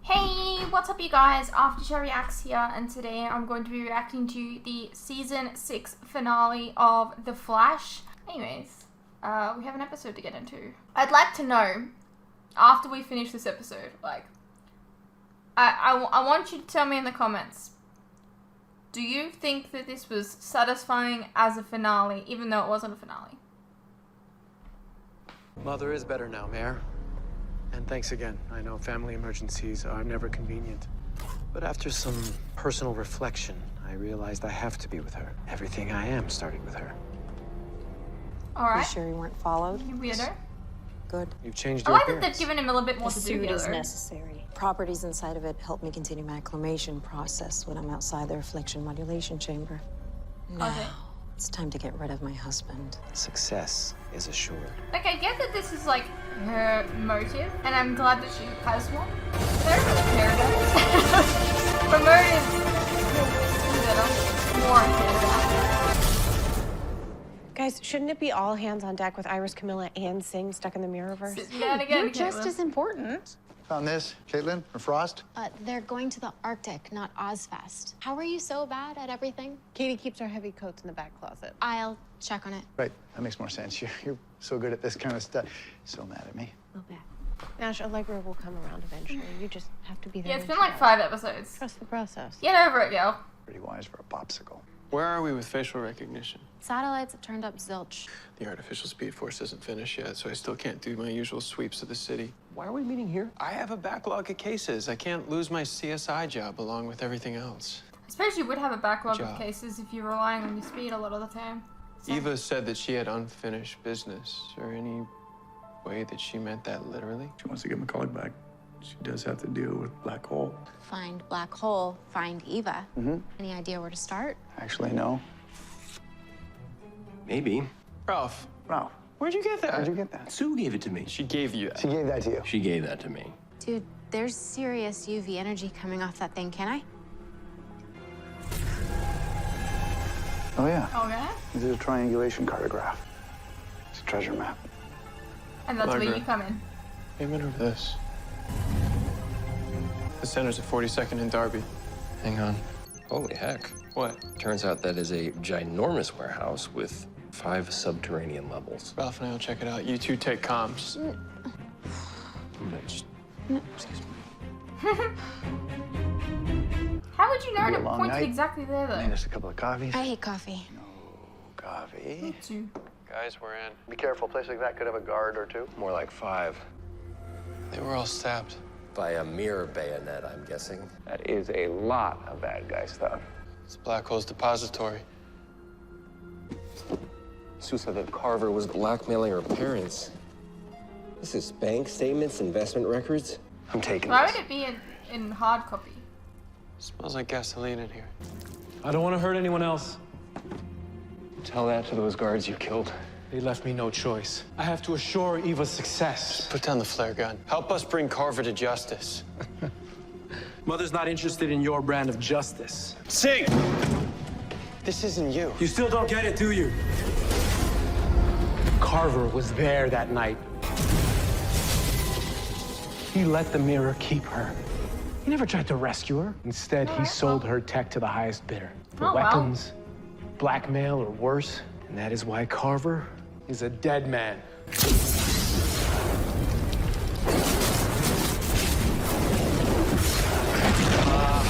Hey, what's up you guys? Aftershow Reacts here, and today I'm going to be reacting to the Season 6 finale of The Flash. Anyways, we have an episode to get into. I'd like to know, after we finish this episode, like, I want you to tell me in the comments, do you think that this was satisfying as a finale, even though it wasn't a finale? Mother is better now, Mayor. And thanks again. I know family emergencies are never convenient. But after some personal reflection, I realized I have to be with her. Everything I am started with her. Alright. You sure you weren't followed? You weirdo. Good. You've changed I your like that appearance. they've given him a little bit more The to do suit here, is though. necessary. Properties inside of it help me continue my acclimation process when I'm outside the reflection modulation chamber. Now, Okay. it's time to get rid of my husband. Success is assured. Like, I get that this is, like, her motive, and I'm glad that she has one. I don't really care about it. Her motive is better. More I care about. Guys, shouldn't it be all hands on deck with Iris, Camilla, and Singh stuck in the Mirrorverse? Sit down again, You're just Caitlin. as important. Found this, Caitlin, or Frost? They're going to the Arctic, not Ozfest. How are you so bad at everything? Katie keeps our heavy coats in the back closet. I'll check on it. Right, that makes more sense. You're so good at this kind of stuff. So mad at me. A little bit. Nash, Allegra will come around eventually. You just have to be there. Yeah, it's when been she like does. 5 episodes. Trust the process. Get over it, yo. Pretty wise for a popsicle. Where are we with facial recognition? Satellites have turned up zilch. The artificial speed force isn't finished yet, so I still can't do my usual sweeps of the city. Why are we meeting here? I have a backlog of cases. I can't lose my CSI job along with everything else. I suppose you would have a backlog of Job. cases if you're relying on your speed a lot of the time. So- Eva said that she had unfinished business. Is there any way that she meant that literally? She wants to get McCulloch back. She does have to deal with Black Hole. Find Black Hole, find Eva. Any idea where to start? Actually, no. Maybe. Ralph, Ralph, where'd you get that? where'd you get that? Sue gave it to me. She gave you that. She gave that to you. She gave that to me. Dude, there's serious UV energy coming off that thing, can I? Oh, yeah. Okay. This is a triangulation cartograph. It's a treasure map. And that's where Allegra. you come in. Payment of this. The center's at 42nd and Darby. Hang on. Holy heck. What? Turns out that is a ginormous warehouse with 5 subterranean levels. Ralph and I will check it out. You two take comms. Just- Excuse me. How would you know It'll be to a long point night. it exactly there, Made though? us a couple of coffees. I hate coffee. Coffee. Guys, we're in. Be careful. A place like that could have a guard or two. More like 5. They were all stabbed. By a mirror bayonet, I'm guessing. That is a lot of bad guy stuff. It's Black Hole's depository. Sue said that Carver was blackmailing her parents. This is bank statements, investment records. I'm taking Why this. would it be in hard copy? Smells like gasoline in here. I don't want to hurt anyone else. Tell that to those guards you killed. They left me no choice. I have to assure Eva's success. Put down the flare gun. Help us bring Carver to justice. Mother's not interested in your brand of justice. Sing! This isn't you. You still don't get it, do you? Carver was there that night. He let the mirror keep her. He never tried to rescue her. Instead, he sold her tech to the highest bidder. For Oh, well. weapons, blackmail, or worse. And that is why Carver is a dead man.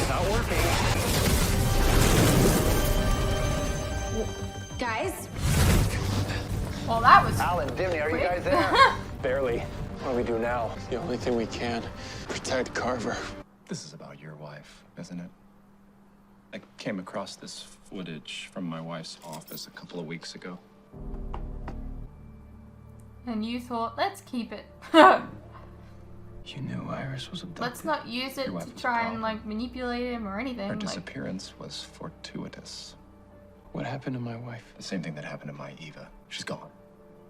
Not working. Guys, Well, that was Alan, Dimney, are you guys there? Barely. What do we do now? The only thing we can. Protect Carver. This is about your wife, isn't it? I came across this footage from my wife's office a couple of weeks ago. And you thought, let's keep it. You knew Iris was abducted. Let's not use it Your wife to was a try and, problem. like, manipulate him or anything. Her Like, disappearance was fortuitous. What happened to my wife? The same thing that happened to my Eva. She's gone.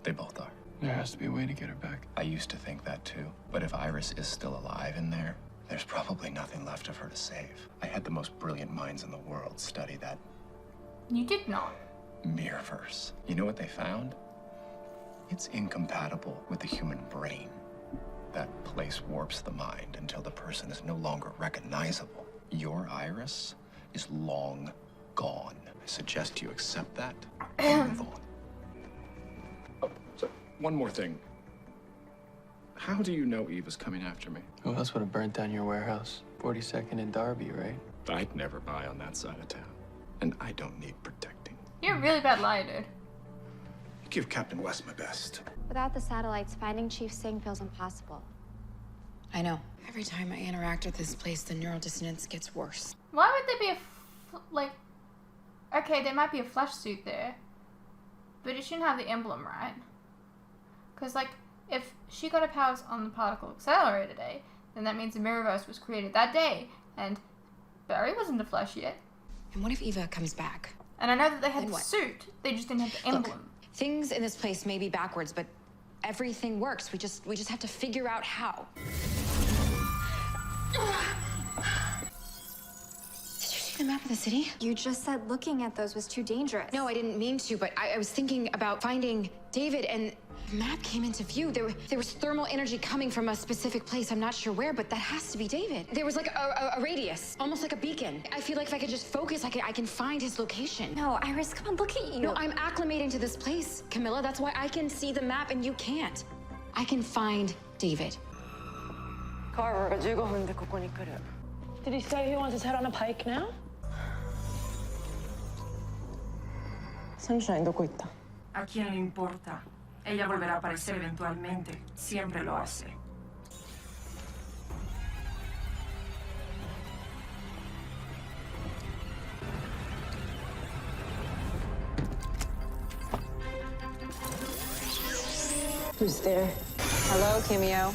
They both are. There has to be a way to get her back. I used to think that too. But if Iris is still alive in there, there's probably nothing left of her to save. I had the most brilliant minds in the world study that You did not. mirrorverse. You know what they found? It's incompatible with the human brain. That place warps the mind until the person is no longer recognizable. Your Iris is long gone. I suggest you accept that and move on. Oh, so one more thing. How do you know Eve is coming after me? Who else would have burnt down your warehouse? 42nd and Derby, right? I'd never buy on that side of town. And I don't need protecting. You're a really bad liar, dude. Give Captain West my best. Without the satellites, finding Chief Singh feels impossible. I know. Every time I interact with this place, the neural dissonance gets worse. Why would there be like... Okay, there might be a flash suit there. But it shouldn't have the emblem, right? Because, like, if she got her powers on the particle accelerator day, then that means the Mirrorverse was created that day. And Barry wasn't the Flash yet. And what if Eva comes back? And I know that they had Then the what? suit. They just didn't have the emblem. Look, things in this place may be backwards, but everything works. We just have to figure out how. Did you see the map of the city? You just said looking at those was too dangerous. No, I didn't mean to, but I was thinking about finding David, and the map came into view. There was thermal energy coming from a specific place. I'm not sure where, but that has to be David. There was like a radius, almost like a beacon. I feel like if I could just focus, I can find his location. No, Iris, come on, look at you. No, I'm acclimating to this place, Camilla. That's why I can see the map and you can't. I can find David. Carver, 15分でここに来る. Did he say he wants to head on a pike now? Sunshine, ¿dónde está? ¿A quién le importa? Ella volverá a aparecer eventualmente. Siempre lo hace. Who's there? Hello, Kimio.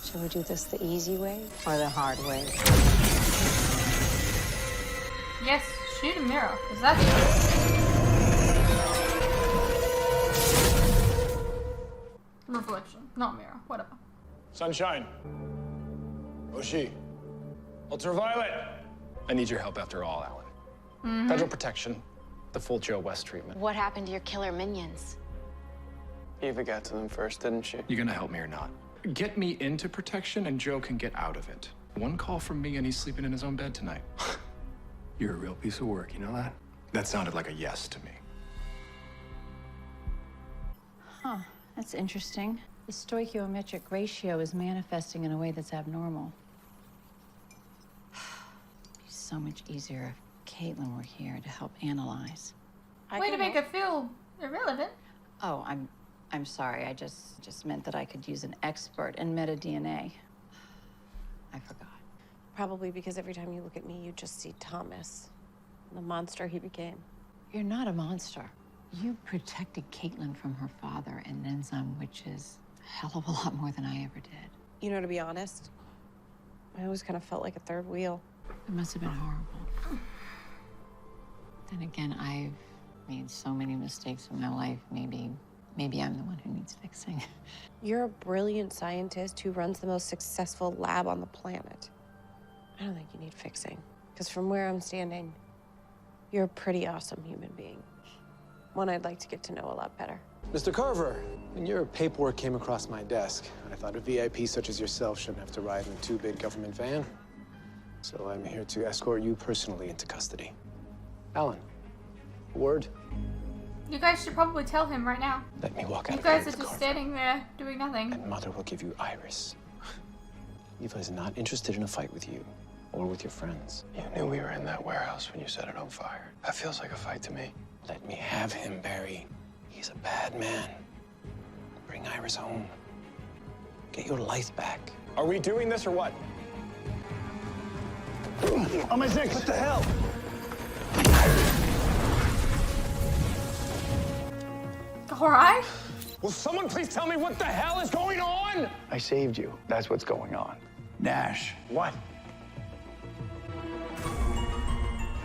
Shall we do this the easy way or the hard way? Yes, shoot a mirror, because that's... Reflection, not mirror, whatever. Sunshine. Oshi. Ultraviolet. I need your help after all, Alan. Federal protection. The full Joe West treatment. What happened to your killer minions? Eva got to them first, didn't she? You gonna help me or not? Get me into protection and Joe can get out of it. One call from me and he's sleeping in his own bed tonight. You're a real piece of work, you know that? That sounded like a yes to me. Huh, that's interesting. The stoichiometric ratio is manifesting in a way that's abnormal. It'd be so much easier if Caitlin were here to help analyze. Way to make her feel irrelevant. Oh, I'm sorry. I just meant that I could use an expert in metadNA. I forgot. Probably because every time you look at me, you just see Thomas, the monster he became. You're not a monster. You protected Caitlin from her father and then some, which is a hell of a lot more than I ever did. You know, to be honest, I always kind of felt like a third wheel. It must have been horrible. Then again, I've made so many mistakes in my life. Maybe I'm the one who needs fixing. You're a brilliant scientist who runs the most successful lab on the planet. I don't think you need fixing. Because from where I'm standing, you're a pretty awesome human being. One I'd like to get to know a lot better. Mr. Carver, when your paperwork came across my desk, I thought a VIP such as yourself shouldn't have to ride in a two-bit government van. So I'm here to escort you personally into custody. Alan, a word? You guys should probably tell him right now. Let me walk out You of here guys are with just Carver. standing there doing nothing. And Mother will give you Iris. Eva is not interested in a fight with you or with your friends. You knew we were in that warehouse when you set it on fire. That feels like a fight to me. Let me have him, Barry. He's a bad man. Bring Iris home. Get your life back. Are we doing this or what? On my six. What the hell? All right. Will someone please tell me what the hell is going on? I saved you. That's what's going on. Nash. What?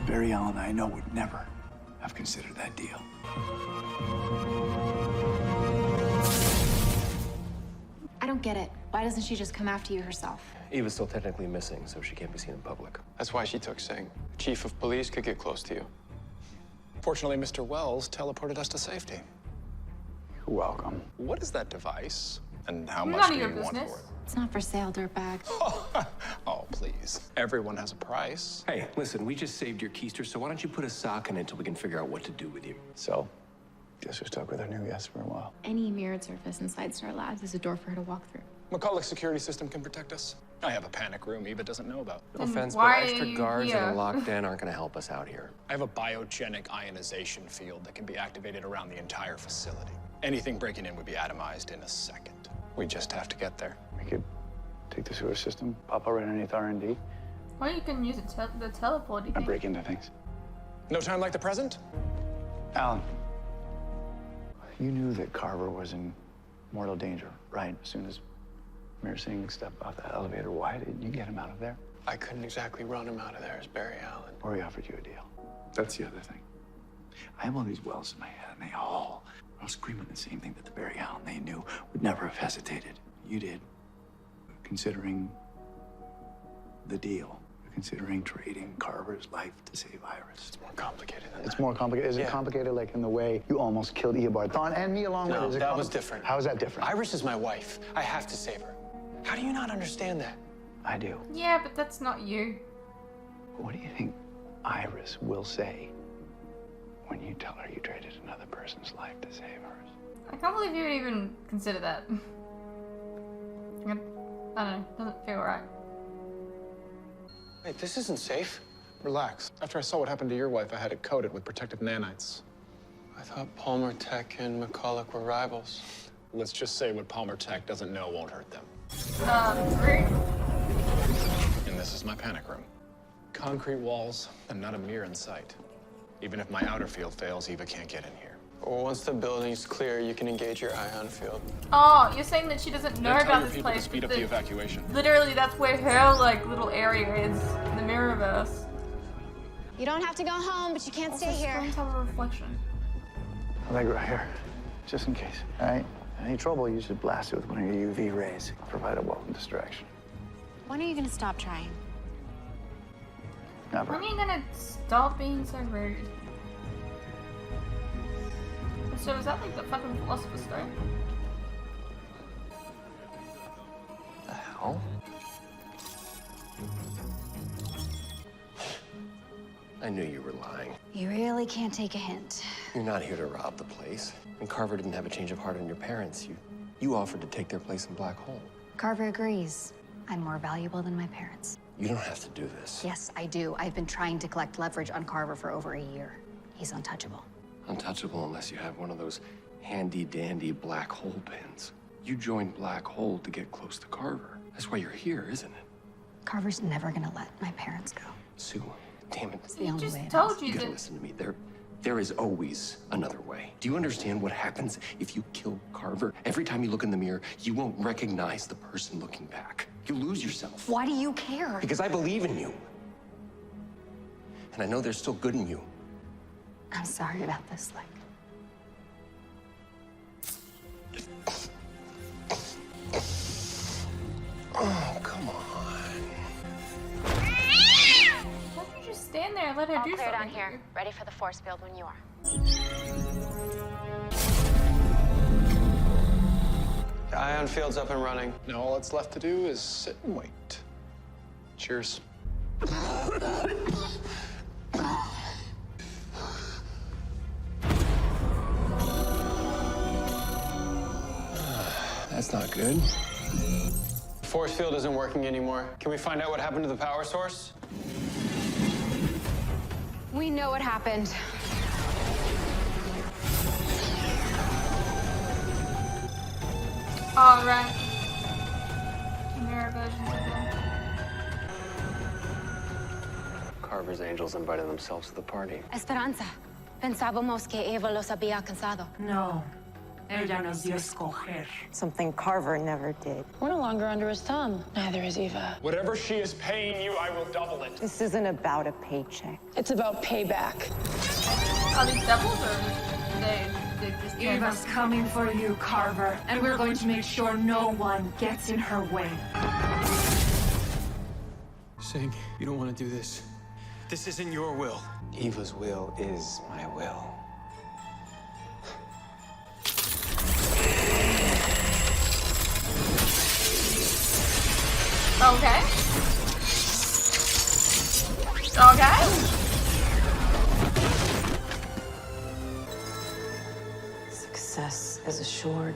Barry Allen I know would never have considered that deal. get it. Why doesn't she just come after you herself? Eva's still technically missing, so she can't be seen in public. That's why she took Singh. The chief of police could get close to you. Fortunately, Mr. Wells teleported us to safety. You're welcome. What is that device? And how None much of do your you want business. for it? It's not for sale, dirtbag. Oh, please. Everyone has a price. Hey, listen, we just saved your keister, so why don't you put a sock in it until we can figure out what to do with you? So, guess we're stuck with our new guest for a while. Any mirrored surface inside Star Labs is a door for her to walk through. McCulloch's security system can protect us. I have a panic room Eva doesn't know about. No offense, but why extra are you guards here? and a locked den aren't gonna help us out here. I have a biogenic ionization field that can be activated around the entire facility. Anything breaking in would be atomized in a second. We just have to get there. We could take the sewer system, pop out right underneath R&D, Or you can use the teleport. You and think? break into things. No time like the present? Alan, you knew that Carver was in mortal danger, right? As soon as Mir Singh stepped off that elevator, why didn't you get him out of there? I couldn't exactly run him out of there as Barry Allen. Or he offered you a deal. That's the other thing. I have all these wells in my head, and they all are screaming the same thing that the Barry Allen they knew would never have hesitated. You did. Considering the deal. Considering trading Carver's life to save Iris. It's more complicated than It's that. more complicated. Is it complicated like in the way you almost killed Eobard Thawne and me along with it? No, Is it that was different. How is that different? Iris is my wife. I have to save her. How do you not understand that? I do. Yeah, but that's not you. What do you think Iris will say when you tell her you traded another person's life to save hers? I can't believe you would even consider that. I don't know. Doesn't feel right. Wait, this isn't safe. Relax. After I saw what happened to your wife, I had it coated with protective nanites. I thought Palmer Tech and McCulloch were rivals. Let's just say what Palmer Tech doesn't know won't hurt them. Rude. And this is my panic room. Concrete walls and not a mirror in sight. Even if my outer field fails, Eva can't get in here. Well, once the building's clear, you can engage your ion field. Oh, you're saying that she doesn't know Tell about your this people place. to speed up but the evacuation. Literally, that's where her like little area is in the Mirrorverse. You don't have to go home, but you can't Also, stay here. screens have a reflection. I like right here, just in case. All right? Any trouble, you should blast it with one of your UV rays. Provide a welcome distraction. When are you gonna stop trying? Never. When are you gonna stop being so rude? So is that like the fucking Philosopher's Stone? The hell? I knew you were lying. You really can't take a hint. You're not here to rob the place. And Carver didn't have a change of heart on your parents. You offered to take their place in Black Hole. Carver agrees. I'm more valuable than my parents. You don't have to do this. Yes, I do. I've been trying to collect leverage on Carver for over a year. He's untouchable. Untouchable unless you have one of those handy-dandy black hole pins. You joined Black Hole to get close to Carver. That's why you're here, isn't it? Carver's never gonna let my parents go. Sue, damn it. It's the only way. Told you You gotta that. listen to me. There is always another way. Do you understand what happens if you kill Carver? Every time you look in the mirror, you won't recognize the person looking back. You lose yourself. Why do you care? Because I believe in you. And I know there's still good in you. I'm sorry about this, like. Oh, come on. Why don't you just stand there and let her All do clear something? down here. Ready for the force field when you are. The ion field's up and running. Now all that's left to do is sit and wait. Cheers. That's not good. The force field isn't working anymore. Can we find out what happened to the power source? We know what happened. All right. Mirror versions of them. Carver's angels invited themselves to the party. Esperanza, pensábamos que Eva los había cansado. No. Ella nos dio escoger. Something Carver never did. We're no longer under his thumb. Neither is Eva. Whatever she is paying you, I will double it. This isn't about a paycheck. It's about payback. Are these devils or are they Eva's coming for you, Carver, and we're going to make sure no one gets in her way. Sing, you don't want to do this. This isn't your will. Eva's will is my will. Okay. Okay. Success is assured.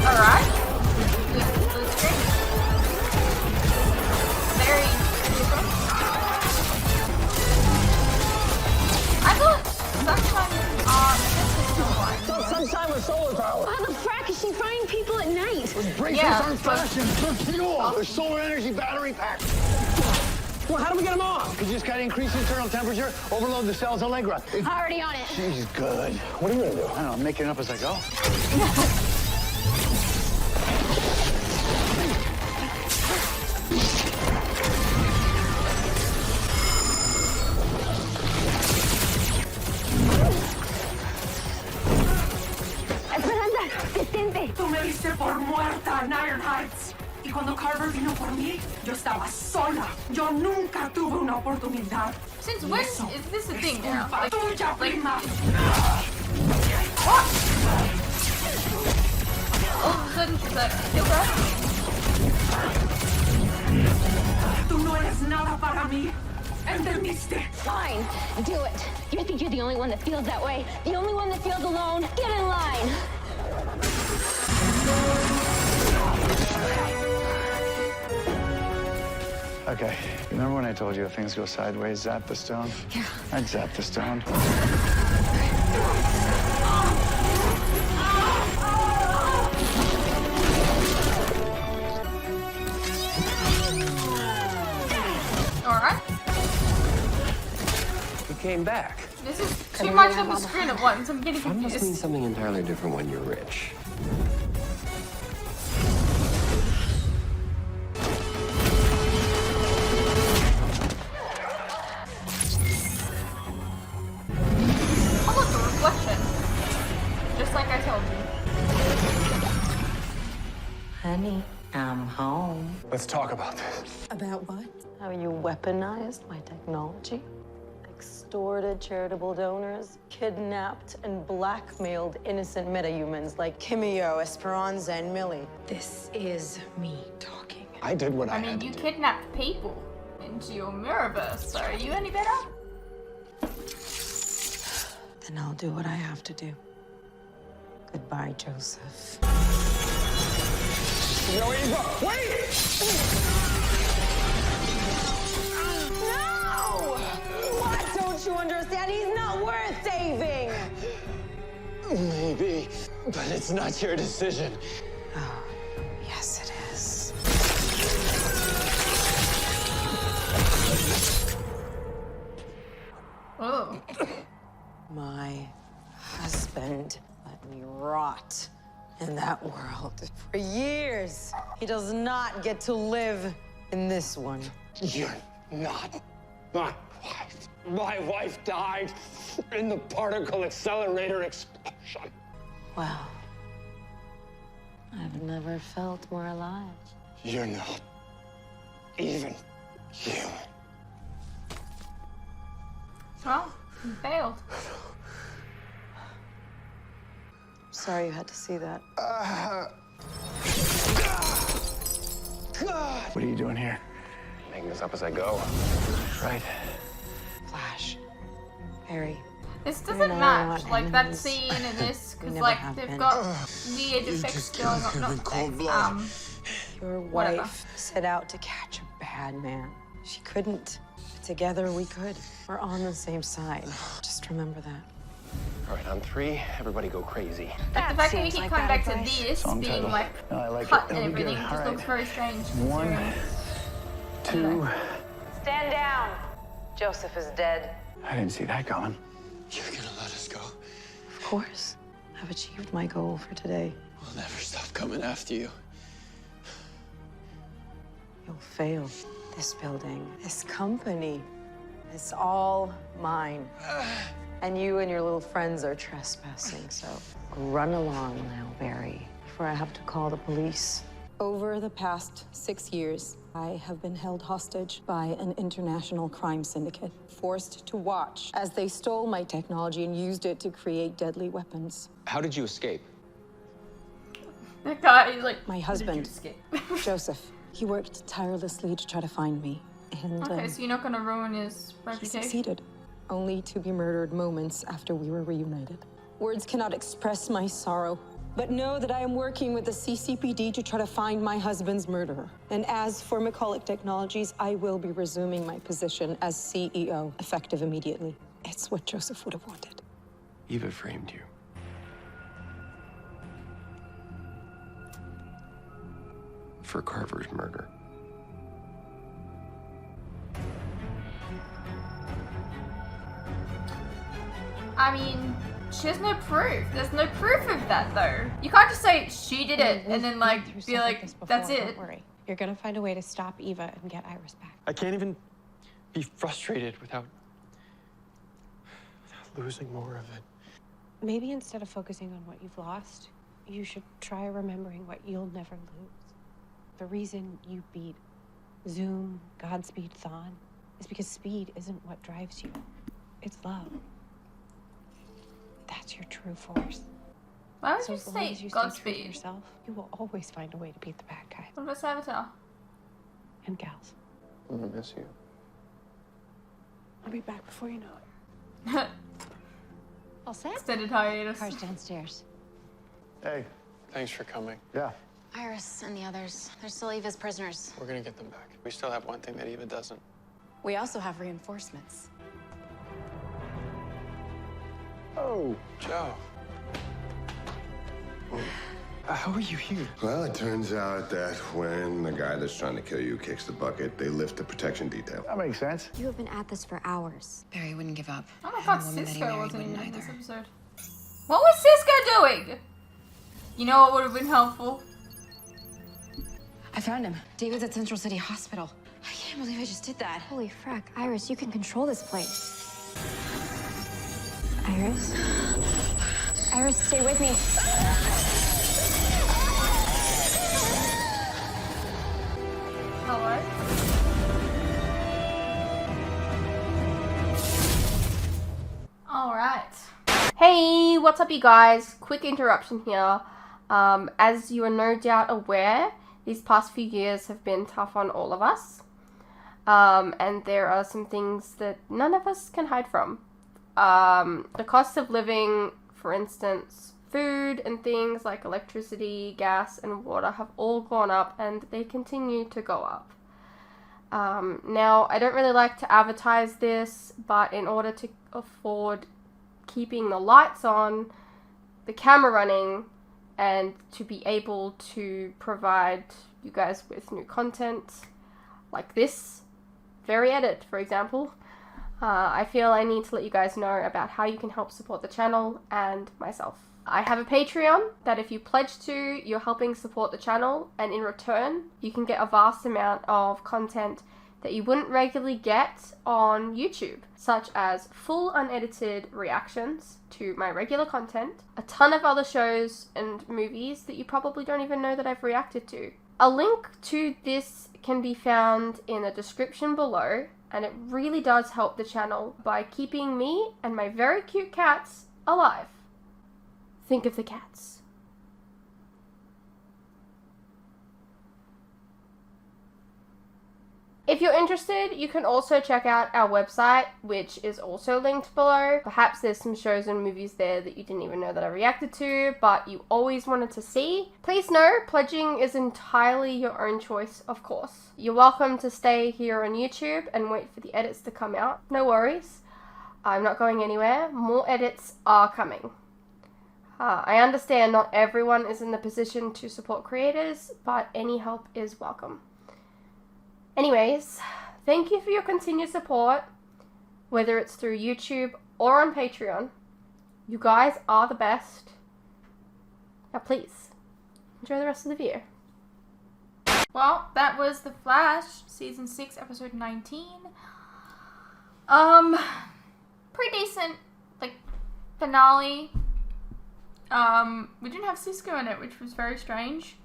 All right. That's great. Very different. I thought sunshine with solar power. How the frack is she frying people at night? Those breakers aren't flashing. They're pure. They're solar energy battery packs. Well, how do we get them off? You just got to increase internal temperature, overload the cells Allegra. Already on it. She's good. What are you gonna do? I don't know. I'm making it up as I go. Tú me diste por muerta en Iron Heights. Y cuando Carver vino por mí, yo estaba sola. Yo nunca tuve una oportunidad. Since when is this a thing now? Like, tuya, prima. What? All of a sudden she's like, feel bad? Tú no eres nada para mí. ¿Entendiste? Fine, do it. You think you're the only one that feels that way? The only one that feels alone? Get in line. Okay, remember when I told you if things go sideways, zap the stone? Yeah. I'd zap the stone. All right. He came back. This is too much of a screen at once. I'm getting That must mean confused. something entirely different when you're rich. Oh, look, a reflection. Just like I told you. Honey, I'm home. Let's talk about this. About what? How you weaponized my technology, extorted charitable donors, kidnapped and blackmailed innocent metahumans like Kimio, Esperanza, and Millie. This is me talking. I did what I I mean, had to you do. kidnapped people into your mirrorverse, so are you any better? Then I'll do what I have to do. Goodbye, Joseph. No, Eva, wait! No! What don't you understand? He's not worth saving! Maybe, but it's not your decision. Oh, yes, it is. Oh. My husband let me rot in that world for years. He does not get to live in this one. You're not my wife. My wife died in the particle accelerator explosion. Well, I've never felt more alive. You're not even human. Well, you failed. Sorry you had to see that. What are you doing here? Making this up as I go. Right. Flash. Harry. This You're doesn't not match, on like that enemies. scene and this, We because never like have they've been. got weird effects going on. Not effects, Your whatever. wife set out to catch a bad man. She couldn't. Together we could. We're on the same side. Just remember that. All right, on 3, everybody go crazy. Like the fact that we seems keep like coming bad back to advice. this Song being title. like No, I like cut it. and It'll be good. everything All just right. looks very strange. 1, 2. Stand down. Joseph is dead. I didn't see that coming. You're gonna let us go. Of course. I've achieved my goal for today. We'll never stop coming after you. You'll fail. This building, this company, it's all mine. And you and your little friends are trespassing, so run along now, Barry, before I have to call the police. Over the past 6 years, I have been held hostage by an international crime syndicate, forced to watch as they stole my technology and used it to create deadly weapons. How did you escape? That guy is like, my husband, Joseph, he worked tirelessly to try to find me. And, okay, so you're not gonna ruin his he reputation? succeeded, only to be murdered moments after we were reunited. Words cannot express my sorrow, but know that I am working with the CCPD to try to find my husband's murderer. And as for McCulloch Technologies, I will be resuming my position as CEO, effective immediately. It's what Joseph would have wanted. Eva framed you. For Carver's murder. I mean, she has no proof. There's no proof of that, though. You can't just say she did it and then, like, be like, that's it. Don't worry. You're gonna find a way to stop Eva and get Iris back. I can't even be frustrated without losing more of it. Maybe instead of focusing on what you've lost, you should try remembering what you'll never lose. The reason you beat Zoom, Godspeed, Thawne is because speed isn't what drives you. It's love. That's your true force. Why would So you as long say as you stay true to Godspeed? yourself, you will always find a way to beat the bad guy. What about Saboteur? And gals. I'm gonna miss you. I'll be back before you know it. All set? Extended hiatus. Car's downstairs. Hey, thanks for coming. Yeah. Iris and the others, they're still Eva's prisoners. We're gonna get them back. We still have one thing that Eva doesn't. We also have reinforcements. Oh, Joe. How are you here? Well, it turns out that when the guy that's trying to kill you kicks the bucket, they lift the protection detail. That makes sense. You have been at this for hours. Barry wouldn't give up. Oh my And god, the woman that he Cisco married wasn't even wouldn't in this either. episode. What was Cisco doing? You know what would have been helpful? I found him. David's at Central City Hospital. I can't believe I just did that. Holy frack, Iris, you can control this place. Iris? Iris, stay with me. Hello? Alright. Hey, what's up you guys? Quick interruption here. As you are no doubt aware, these past few years have been tough on all of us. And there are some things that none of us can hide from. The cost of living, for instance, food and things like electricity, gas, and water have all gone up and they continue to go up. Now, I don't really like to advertise this, but in order to afford keeping the lights on, the camera running, and to be able to provide you guys with new content like this very edit, for example, I feel I need to let you guys know about how you can help support the channel and myself. I have a Patreon that if you pledge to, you're helping support the channel, and in return, you can get a vast amount of content that you wouldn't regularly get on YouTube, such as full unedited reactions to my regular content, a ton of other shows and movies that you probably don't even know that I've reacted to. A link to this can be found in the description below, and it really does help the channel by keeping me and my very cute cats alive. Think of the cats. If you're interested, you can also check out our website, which is also linked below. Perhaps there's some shows and movies there that you didn't even know that I reacted to, but you always wanted to see. Please know, pledging is entirely your own choice, of course. You're welcome to stay here on YouTube and wait for the edits to come out. No worries. I'm not going anywhere. More edits are coming. I understand not everyone is in the position to support creators, but any help is welcome. Anyways, thank you for your continued support, whether it's through YouTube or on Patreon. You guys are the best. Now please, enjoy the rest of the video. Well, that was The Flash, Season 6, Episode 19. Pretty decent. Like, finale, we didn't have Cisco in it, which was very strange.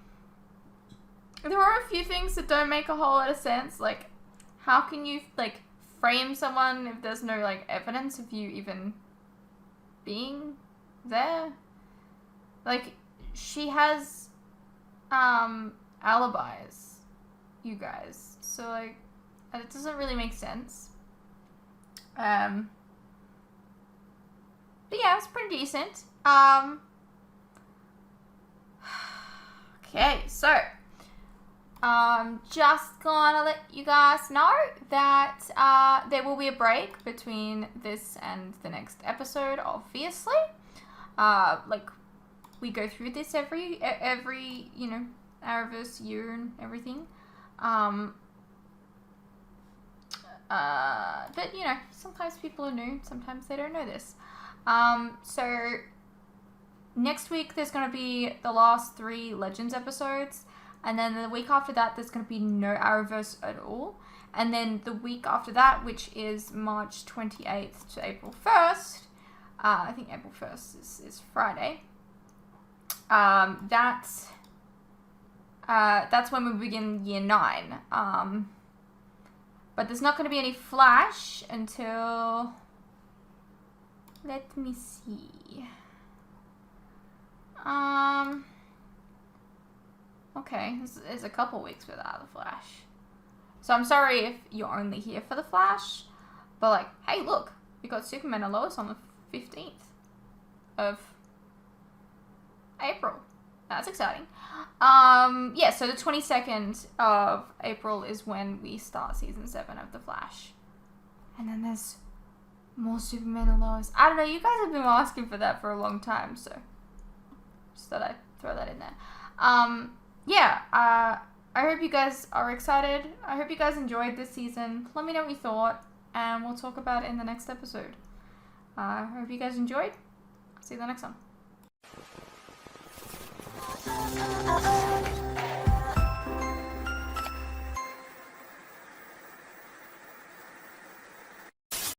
There are a few things that don't make a whole lot of sense. Like, how can you, like, frame someone if there's no, like, evidence of you even being there? Like, she has, alibis, you guys. So, like, it doesn't really make sense. But yeah, it's pretty decent. Okay, so just gonna let you guys know that there will be a break between this and the next episode, obviously. Like, we go through this every you know, Arrowverse year and everything. But you know, sometimes people are new, sometimes they don't know this. So next week there's gonna be the last 3 Legends episodes, and then the week after that there's gonna be no Arrowverse at all. And then the week after that, which is March 28th to April 1st, I think April 1st is Friday. That's when we begin year 9. But there's not going to be any Flash until, let me see. Okay, there's a couple weeks without the Flash. So I'm sorry if you're only here for the Flash, but like, hey, look, we got Superman and Lois on the 15th of April. That's exciting. Yeah, so the 22nd of April is when we start season 7 of The Flash. And then there's more Superman and Lois. I don't know, you guys have been asking for that for a long time, so just thought I'd throw that in there. Yeah, I hope you guys are excited. I hope you guys enjoyed this season. Let me know what you thought, and we'll talk about it in the next episode. I hope you guys enjoyed. See you in the next one.